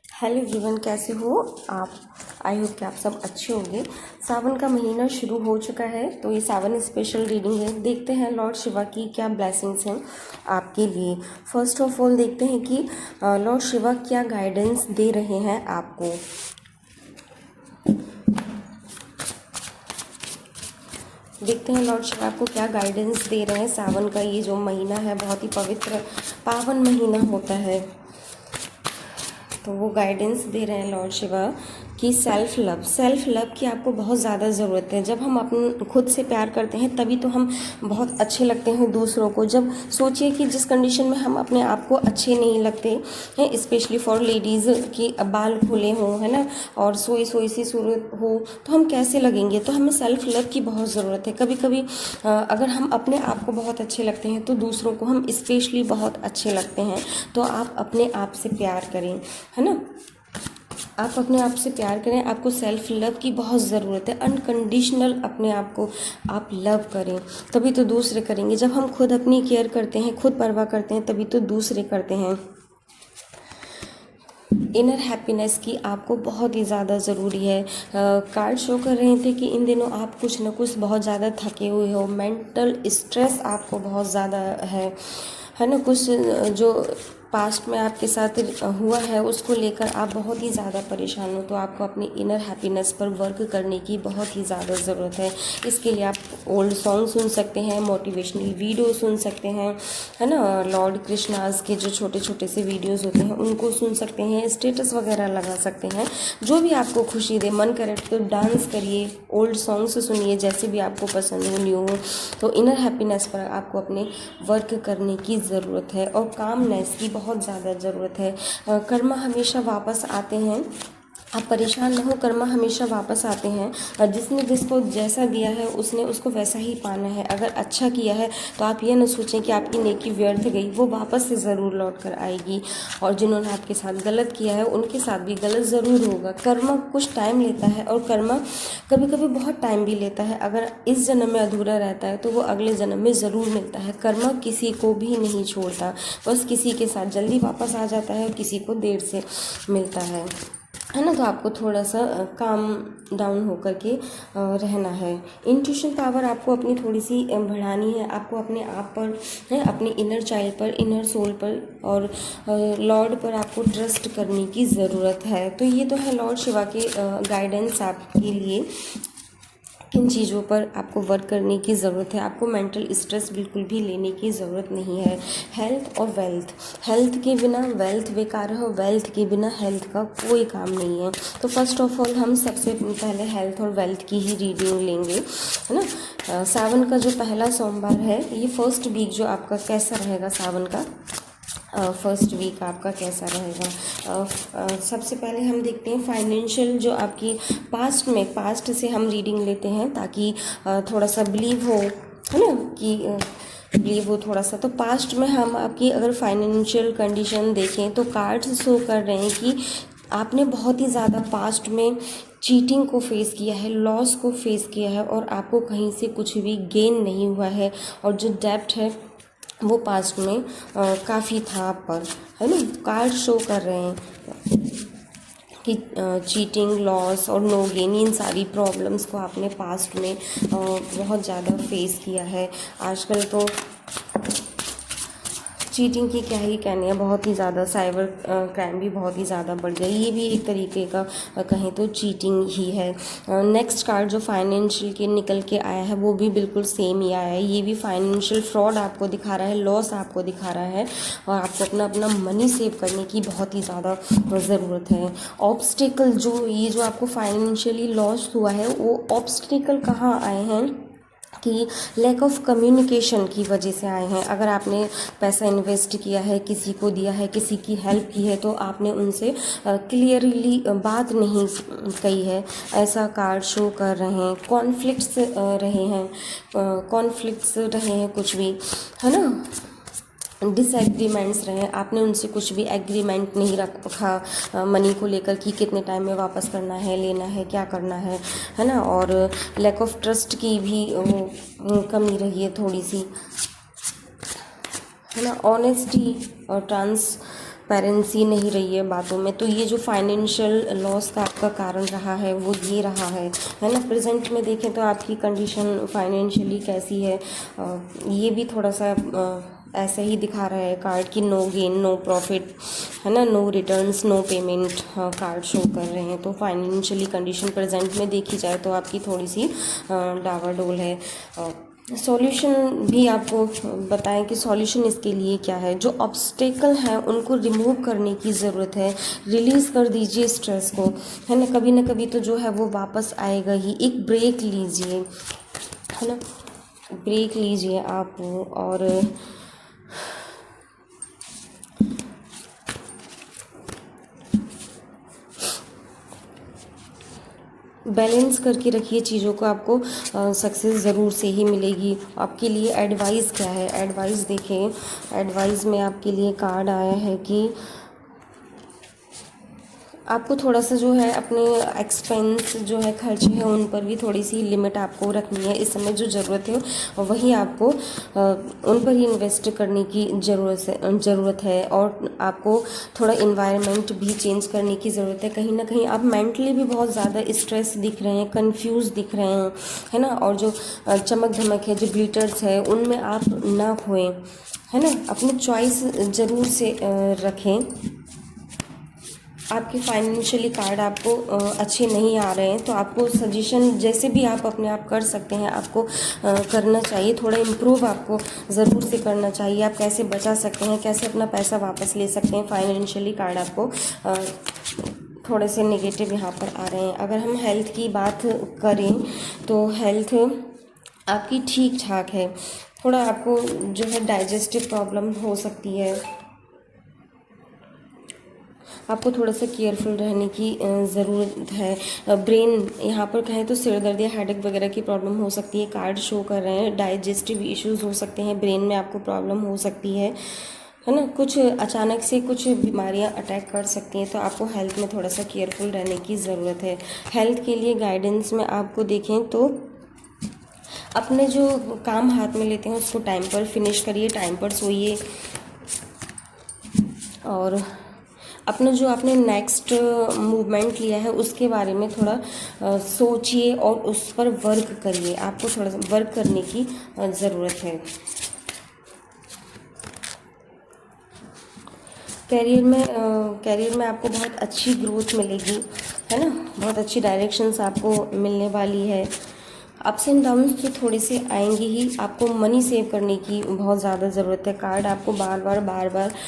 Hello everyone, कैसे हो आप। आई होप कि आप सब अच्छे होंगे। सावन का महीना शुरू हो चुका है, तो ये सावन स्पेशल रीडिंग है। देखते हैं लॉर्ड शिवा की क्या ब्लेसिंग्स हैं आपके लिए। फर्स्ट ऑफ ऑल देखते हैं कि लॉर्ड शिवा क्या गाइडेंस दे रहे हैं आपको। देखते हैं लॉर्ड शिवा आपको क्या गाइडेंस दे रहे हैं। सावन का ये जो महीना है बहुत ही पवित्र पावन महीना होता है, तो वो गाइडेंस दे रहे हैं लॉर्ड शिवा कि सेल्फ लव की आपको बहुत ज़्यादा ज़रूरत है। जब हम अपने खुद से प्यार करते हैं तभी तो हम बहुत अच्छे लगते हैं दूसरों को। जब सोचिए कि जिस कंडीशन में हम अपने आप को अच्छे नहीं लगते हैं, स्पेशली फॉर लेडीज़ की बाल खुले हों, है ना, और सोई सोई सी सूरत हो, तो हम कैसे लगेंगे। तो हमें सेल्फ लव की बहुत ज़रूरत है। कभी कभी अगर हम अपने आप को बहुत अच्छे लगते हैं तो दूसरों को हम स्पेशली बहुत अच्छे लगते हैं। तो आप अपने आप से प्यार करें, है ना, आप अपने आप से प्यार करें। आपको सेल्फ लव की बहुत ज़रूरत है। अनकंडीशनल अपने आप को आप लव करें, तभी तो दूसरे करेंगे। जब हम खुद अपनी केयर करते हैं, खुद परवाह करते हैं, तभी तो दूसरे करते हैं। इनर हैप्पीनेस की आपको बहुत ही ज़्यादा ज़रूरी है। कार्ड शो कर रहे थे कि इन दिनों आप कुछ न कुछ बहुत ज़्यादा थके हुए हो। मेंटल स्ट्रेस आपको बहुत ज़्यादा है ना। कुछ जो पास्ट में आपके साथ हुआ है उसको लेकर आप बहुत ही ज़्यादा परेशान हो, तो आपको अपनी इनर हैप्पीनेस पर वर्क करने की बहुत ही ज़्यादा ज़रूरत है। इसके लिए आप ओल्ड सॉन्ग सुन सकते हैं, मोटिवेशनल वीडियो सुन सकते हैं, है ना। लॉर्ड कृष्णाज के जो छोटे छोटे से वीडियोस होते हैं उनको सुन सकते हैं, स्टेटस वगैरह लगा सकते हैं। जो भी आपको खुशी दे, मन करे तो डांस करिए, ओल्ड सॉन्ग्स सुनिए, जैसे भी आपको पसंद हो, न्यू हो। तो इनर हैप्पीनेस पर आपको अपने वर्क करने की ज़रूरत है और कामनेस की बहुत ज़्यादा ज़रूरत है। कर्मा हमेशा वापस आते हैं, आप परेशान न हो। कर्मा हमेशा वापस आते हैं और जिसने जिसको जैसा दिया है उसने उसको वैसा ही पाना है। अगर अच्छा किया है तो आप ये न सोचें कि आपकी नेकी व्यर्थ गई, वो वापस से ज़रूर लौट कर आएगी। और जिन्होंने आपके साथ गलत किया है उनके साथ भी गलत ज़रूर होगा। कर्मा कुछ टाइम लेता है और कर्मा कभी कभी बहुत टाइम भी लेता है। अगर इस जन्म में अधूरा रहता है तो वो अगले जन्म में ज़रूर मिलता है। कर्मा किसी को भी नहीं छोड़ता, बस किसी के साथ जल्दी वापस आ जाता है और किसी को देर से मिलता है ना। तो आपको थोड़ा सा काम डाउन होकर के रहना है। इंट्यूशन पावर आपको अपनी थोड़ी सी बढ़ानी है। आपको अपने आप पर है, अपने इनर चाइल्ड पर, इनर सोल पर और लॉर्ड पर आपको ट्रस्ट करने की ज़रूरत है। तो ये तो है लॉर्ड शिवा के गाइडेंस आपके लिए। किन चीज़ों पर आपको वर्क करने की ज़रूरत है। आपको मेंटल स्ट्रेस बिल्कुल भी लेने की ज़रूरत नहीं है। हेल्थ और वेल्थ, हेल्थ के बिना वेल्थ बेकार है और वेल्थ के बिना हेल्थ का कोई काम नहीं है। तो फर्स्ट ऑफ ऑल हम सबसे पहले हेल्थ और वेल्थ की ही रीडिंग लेंगे, है ना। सावन का जो पहला सोमवार है, ये फर्स्ट वीक जो आपका कैसा रहेगा, सावन का फर्स्ट वीक आपका कैसा रहेगा। सबसे पहले हम देखते हैं फाइनेंशियल जो आपकी पास्ट से हम रीडिंग लेते हैं, ताकि थोड़ा सा बिलीव हो, है ना, कि बिलीव हो थोड़ा सा। तो पास्ट में हम आपकी अगर फाइनेंशियल कंडीशन देखें तो कार्ड्स शो कर रहे हैं कि आपने बहुत ही ज़्यादा पास्ट में चीटिंग को फेस किया है, लॉस को फेस किया है और आपको कहीं से कुछ भी गेन नहीं हुआ है। और जो डेब्ट है वो पास्ट में काफ़ी था आप पर, है ना। कार्ड शो कर रहे हैं कि चीटिंग, लॉस और नो गेन, इन सारी प्रॉब्लम्स को आपने पास्ट में बहुत ज़्यादा फेस किया है। आजकल तो चीटिंग की क्या ही कहने हैं, बहुत ही ज़्यादा साइबर क्राइम भी बहुत ही ज़्यादा बढ़ गया। ये भी एक तरीके का कहें तो चीटिंग ही है। नेक्स्ट कार्ड जो फाइनेंशियल के निकल के आया है वो भी बिल्कुल सेम ही आया है। ये भी फाइनेंशियल फ्रॉड आपको दिखा रहा है, लॉस आपको दिखा रहा है और आपको अपना मनी सेव करने की बहुत ही ज़्यादा ज़रूरत है। ऑब्स्टिकल जो आपको फाइनेंशियली लॉस हुआ है, वो ऑब्स्टिकल कहाँ आए हैं कि लैक ऑफ कम्युनिकेशन की वजह से आए हैं। अगर आपने पैसा इन्वेस्ट किया है, किसी को दिया है, किसी की हेल्प की है, तो आपने उनसे क्लियरली बात नहीं कही है, ऐसा कार्ड शो कर रहे हैं। कॉन्फ्लिक्ट्स रहे हैं कुछ भी, है ना, डिसएग्रीमेंट्स रहे, आपने उनसे कुछ भी एग्रीमेंट नहीं रखा मनी को लेकर कि कितने टाइम में वापस करना है, लेना है, क्या करना है ना। और लैक ऑफ ट्रस्ट की भी कमी रही है थोड़ी सी, है ना। ऑनेस्टी और ट्रांसपेरेंसी नहीं रही है बातों में, तो ये जो फाइनेंशियल लॉस का आपका कारण रहा है वो ये रहा है ना। प्रेजेंट में देखें तो आपकी कंडीशन फाइनेंशियली कैसी है, ये भी थोड़ा सा ऐसे ही दिखा रहा है कार्ड की नो गेन नो प्रॉफिट, है ना, no returns no payment card show कर रहे हैं। तो फाइनेंशियली कंडीशन प्रेजेंट में देखी जाए तो आपकी थोड़ी सी डावाडोल है। सॉल्यूशन भी आपको बताएं कि सॉल्यूशन इसके लिए क्या है। जो ऑब्स्टेकल हैं उनको रिमूव करने की ज़रूरत है, रिलीज़ कर दीजिए स्ट्रेस को, है ना कभी तो जो है वो वापस आएगा ही। एक ब्रेक लीजिए, है ना, ब्रेक लीजिए आप और बैलेंस करके रखिए चीज़ों को, आपको सक्सेस ज़रूर से ही मिलेगी। आपके लिए एडवाइस क्या है, एडवाइस देखें। एडवाइस में आपके लिए कार्ड आया है कि आपको थोड़ा सा जो है अपने एक्सपेंस जो है खर्चे हैं उन पर भी थोड़ी सी लिमिट आपको रखनी है। इस समय जो ज़रूरत है वही आपको उन पर ही इन्वेस्ट करने की ज़रूरत है। और आपको थोड़ा इन्वायरमेंट भी चेंज करने की ज़रूरत है। कहीं ना कहीं आप मेंटली भी बहुत ज़्यादा स्ट्रेस दिख रहे हैं, कंफ्यूज दिख रहे हैं, है ना। और जो चमक धमक है, जो ग्लिटर्स है, उनमें आप ना खोएं, है ना। अपनी चॉइस ज़रूर से रखें। आपके फाइनेंशियली कार्ड आपको अच्छे नहीं आ रहे हैं तो आपको सजेशन जैसे भी आप अपने आप कर सकते हैं आपको करना चाहिए। थोड़ा इम्प्रूव आपको ज़रूर से करना चाहिए। आप कैसे बचा सकते हैं, कैसे अपना पैसा वापस ले सकते हैं। फाइनेंशियली कार्ड आपको थोड़े से नेगेटिव यहाँ पर आ रहे हैं। अगर हम हेल्थ की बात करें तो हेल्थ आपकी ठीक ठाक है। थोड़ा आपको जो है डाइजेस्टिव प्रॉब्लम हो सकती है, आपको थोड़ा सा केयरफुल रहने की ज़रूरत है। ब्रेन यहाँ पर कहें तो सिर दर्द या हेडेक वगैरह की प्रॉब्लम हो सकती है। कार्ड शो कर रहे हैं डाइजेस्टिव इश्यूज हो सकते हैं, ब्रेन में आपको प्रॉब्लम हो सकती है ना। कुछ अचानक से कुछ बीमारियां अटैक कर सकती हैं, तो आपको हेल्थ में थोड़ा सा केयरफुल रहने की ज़रूरत है। हेल्थ के लिए गाइडेंस में आपको देखें तो अपने जो काम हाथ में लेते हैं उसको टाइम पर फिनिश करिए, टाइम पर सोइए और अपना जो आपने नेक्स्ट मूवमेंट लिया है उसके बारे में थोड़ा सोचिए और उस पर वर्क करिए। आपको थोड़ा सा वर्क करने की ज़रूरत है। कैरियर में आपको बहुत अच्छी ग्रोथ मिलेगी, है ना। बहुत अच्छी डायरेक्शंस आपको मिलने वाली है। अप्स एंड डाउन्स तो थोड़े से आएंगे ही। आपको मनी सेव करने की बहुत ज़्यादा ज़रूरत है। कार्ड आपको बार बार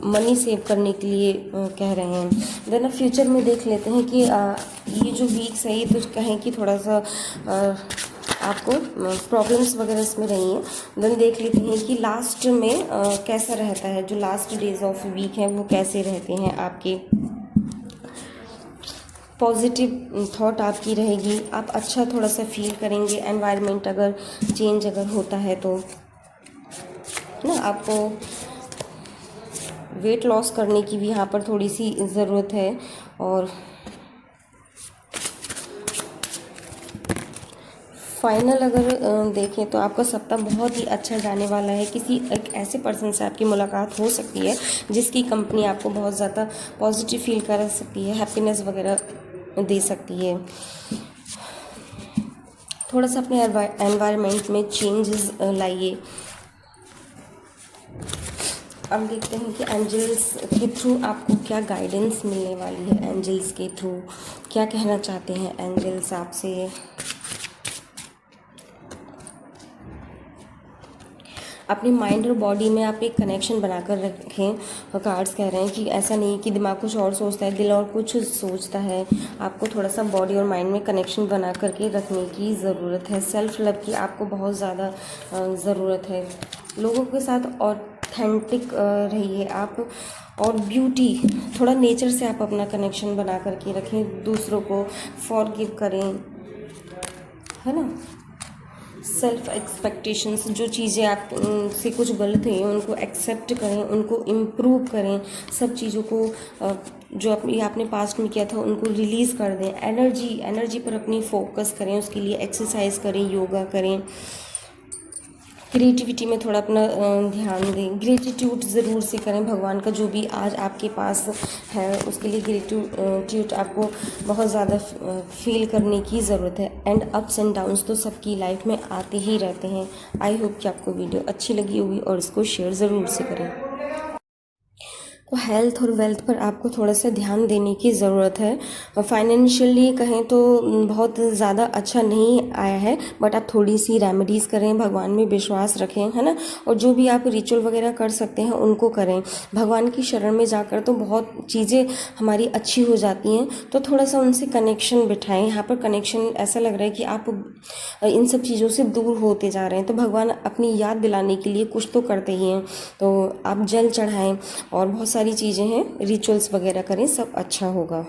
मनी सेव करने के लिए कह रहे हैं। देन अब फ्यूचर में देख लेते हैं कि ये जो वीक्स है ये तो कहें कि थोड़ा सा आपको प्रॉब्लम्स वगैरह इसमें रही हैं। देन देख लेते हैं कि लास्ट में कैसा रहता है, जो लास्ट डेज ऑफ वीक हैं वो कैसे रहते हैं आपके। पॉजिटिव थॉट आपकी रहेगी, आप अच्छा थोड़ा सा फील करेंगे। एनवायरनमेंट अगर चेंज अगर होता है तो ना आपको वेट लॉस करने की भी यहाँ पर थोड़ी सी ज़रूरत है। और फाइनल अगर देखें तो आपका सप्ताह बहुत ही अच्छा जाने वाला है। किसी एक ऐसे पर्सन से आपकी मुलाकात हो सकती है जिसकी कंपनी आपको बहुत ज़्यादा पॉजिटिव फील करा सकती है, हैप्पीनेस वगैरह दे सकती है। थोड़ा सा अपने एनवायरनमेंट में चेंजेस लाइए। अब देखते हैं कि एंजल्स के थ्रू आपको क्या गाइडेंस मिलने वाली है। एंजल्स के थ्रू क्या कहना चाहते हैं एंजल्स आपसे। अपनी माइंड और बॉडी में आप एक कनेक्शन बनाकर रखें। कार्ड्स कह रहे हैं कि ऐसा नहीं कि दिमाग कुछ और सोचता है, दिल और कुछ सोचता है। आपको थोड़ा सा बॉडी और माइंड में कनेक्शन बना करके रखने की ज़रूरत है। सेल्फ लव की आपको बहुत ज़्यादा ज़रूरत है। लोगों के साथ ऑथेंटिक रहिए आप। और ब्यूटी थोड़ा नेचर से आप अपना कनेक्शन बना करके रखें। दूसरों को फॉरगिव करें, है ना। सेल्फ एक्सपेक्टेशंस, जो चीज़ें आप से कुछ गलत हैं उनको एक्सेप्ट करें, उनको इम्प्रूव करें। सब चीज़ों को जो आपने पास्ट में किया था उनको रिलीज़ कर दें। एनर्जी पर अपनी फोकस करें, उसके लिए एक्सरसाइज करें, योगा करें। क्रिएटिविटी में थोड़ा अपना ध्यान दें। ग्रेटिट्यूड ज़रूर से करें, भगवान का जो भी आज आपके पास है उसके लिए ग्रेटिट्यूड आपको बहुत ज़्यादा फील करने की ज़रूरत है। एंड अप्स एंड डाउन्स तो सबकी लाइफ में आते ही रहते हैं। आई होप कि आपको वीडियो अच्छी लगी होगी और इसको शेयर ज़रूर से करें। तो हेल्थ और वेल्थ पर आपको थोड़ा सा ध्यान देने की ज़रूरत है। फाइनेंशियली कहें तो बहुत ज़्यादा अच्छा नहीं आया है, बट आप थोड़ी सी रेमेडीज़ करें, भगवान में विश्वास रखें, है ना। और जो भी आप रिचुअल वगैरह कर सकते हैं उनको करें। भगवान की शरण में जाकर तो बहुत चीज़ें हमारी अच्छी हो जाती हैं। तो थोड़ा सा उनसे कनेक्शन बिठाएं। यहाँ पर कनेक्शन ऐसा लग रहा है कि आप इन सब चीज़ों से दूर होते जा रहे हैं, तो भगवान अपनी याद दिलाने के लिए कुछ तो करते ही हैं। तो आप जल चढ़ाएं और बहुत सारी चीज़ें हैं, रिचुअल्स वगैरह करें, सब अच्छा होगा।